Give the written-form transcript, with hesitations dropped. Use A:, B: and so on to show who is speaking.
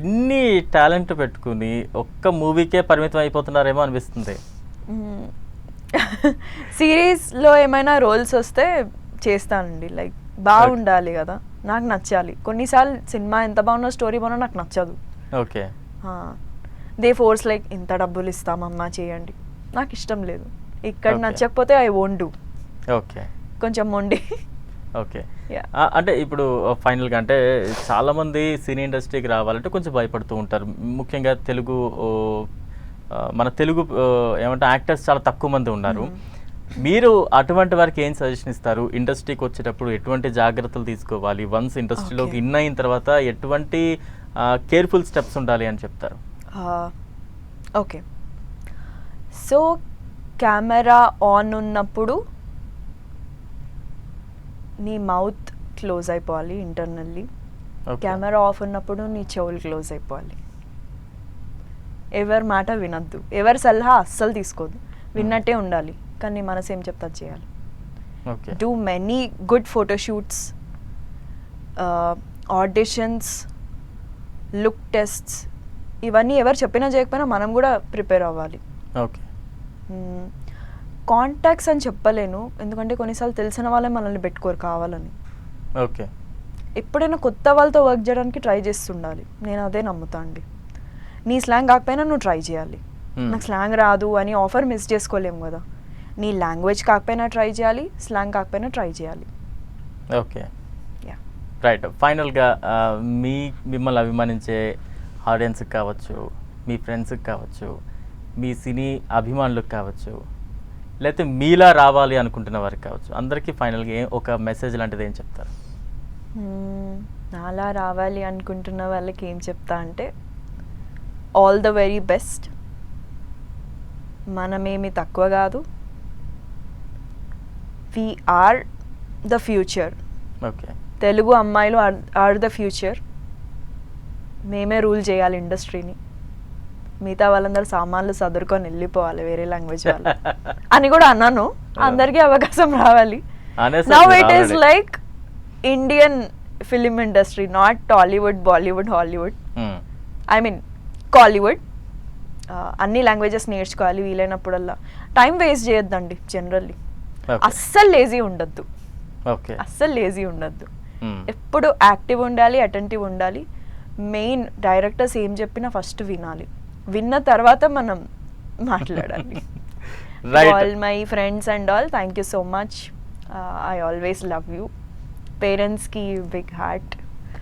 A: ఇన్ని టాలెంట్ పెట్టుకుని ఒక్క మూవీకే పరిమితం అయిపోతున్నారేమో అనిపిస్తుంది.
B: సిరీస్లో ఏమైనా రోల్స్ వస్తే చేస్తానండి, లైక్ బాగుండాలి కదా, నాకు నచ్చాలి. కొన్నిసార్లు సినిమా ఎంత బాగున్నా స్టోరీ బాగున్నా నాకు నచ్చదు.
A: ఓకే,
B: దే ఫోర్స్ లైక్ ఇంత డబ్బులు ఇస్తామమ్మా చేయండి, నాకు ఇష్టం లేదు. ఇక్కడ
A: Okay.
B: నచ్చకపోతే ఐ వోంట్ డూ.
A: ఓకే,
B: కొంచెం మొండి.
A: ఓకే. అంటే ఇప్పుడు ఫైనల్గా అంటే చాలామంది సినీ ఇండస్ట్రీకి రావాలంటే కొంచెం భయపడుతూ ఉంటారు. ముఖ్యంగా తెలుగు మన తెలుగు ఏమంటే యాక్టర్స్ చాలా తక్కువ మంది ఉన్నారు. మీరు అటువంటి వారికి ఏం సజెషన్ ఇస్తారు? ఇండస్ట్రీకి వచ్చేటప్పుడు ఎటువంటి జాగ్రత్తలు తీసుకోవాలి, వన్స్ ఇండస్ట్రీలోకి ఇన్ అయిన తర్వాత ఎటువంటి కేర్ఫుల్ స్టెప్స్ ఉండాలి అని చెప్తారు?
B: ఓకే, సో కెమెరా ఆన్ ఉన్నప్పుడు నీ మౌత్ క్లోజ్ అయిపోవాలి ఇంటర్నల్లీ. కెమెరా ఆఫ్ ఉన్నప్పుడు నీ చెవులు క్లోజ్ అయిపోవాలి. ఎవరి మాట వినద్దు, ఎవరి సలహా అస్సలు తీసుకోవద్దు. విన్నట్టే ఉండాలి, కానీ మనసు ఏం చెప్తా చేయాలి. Do many good photoshoots, auditions, look tests, ఇవన్నీ ఎవరు చెప్పినా చేయకపోయినా మనం కూడా ప్రిపేర్ అవ్వాలి.
A: ఓకే,
B: కాంటాక్ట్స్ అని చెప్పలేను, ఎందుకంటే కొన్నిసార్లు తెలిసిన వాళ్ళే మనల్ని పెట్టుకోరు కావాలని.
A: ఓకే,
B: ఎప్పుడైనా కొత్త వాళ్ళతో వర్క్ చేయడానికి ట్రై చేస్తుండాలి, నేను అదే నమ్ముతా అండి. నీ స్లాంగ్ కాకపోయినా నువ్వు ట్రై చేయాలి. నాకు స్లాంగ్ రాదు అని ఆఫర్ మిస్ చేసుకోలేము కదా. నీ లాంగ్వేజ్ కాకపోయినా ట్రై చేయాలి, స్లాంగ్ కాకపోయినా ట్రై చేయాలి.
A: Okay, right. ఫైనల్గా మిమ్మల్ని అభిమానించే ఆడియన్స్కి కావచ్చు, మీ ఫ్రెండ్స్కి కావచ్చు, మీ సినీ అభిమానులకు కావచ్చు, లేకపోతే మీలా రావాలి అనుకుంటున్న వారికి కావచ్చు, అందరికీ ఫైనల్గా ఒక మెసేజ్ లాంటిది ఏం చెప్తారు?
B: నాలా రావాలి అనుకుంటున్న వాళ్ళకి ఏం చెప్తా అంటే, ఆల్ ద వెరీ బెస్ట్. మనమేమి తక్కువ కాదు, we are the future.
A: Okay,
B: Telugu అమ్మాయిలు ఆర్ ద ఫ్యూచర్. మేమే రూల్ చేయాలి ఇండస్ట్రీని, మిగతా వాళ్ళందరూ సామాన్లు సదురుకొని వెళ్ళిపోవాలి వేరే లాంగ్వేజ్ వాళ్ళు అని కూడా అన్నాను. అందరికీ అవకాశం రావాలి. Now it is like Indian film industry, not Tollywood, Bollywood, Hollywood, I mean Kollywood. అన్ని లాంగ్వేజెస్ నేర్చుకోవాలి వీలైనప్పుడల్లా. టైం వేస్ట్ చేయొద్దండి. జనరల్లీ అస్సలు లేజీ ఉండొద్దు, అస్సలు లేజీ ఉండొద్దు. ఎప్పుడు యాక్టివ్ ఉండాలి, అటెంటివ్ ఉండాలి. మెయిన్ డైరెక్టర్స్ ఏం చెప్పినా ఫస్ట్ వినాలి, విన్న తర్వాత మనం మాట్లాడాలి. All my friends and all, thank you so much. I always love you. పేరెంట్స్కి బిగ్ హార్ట్.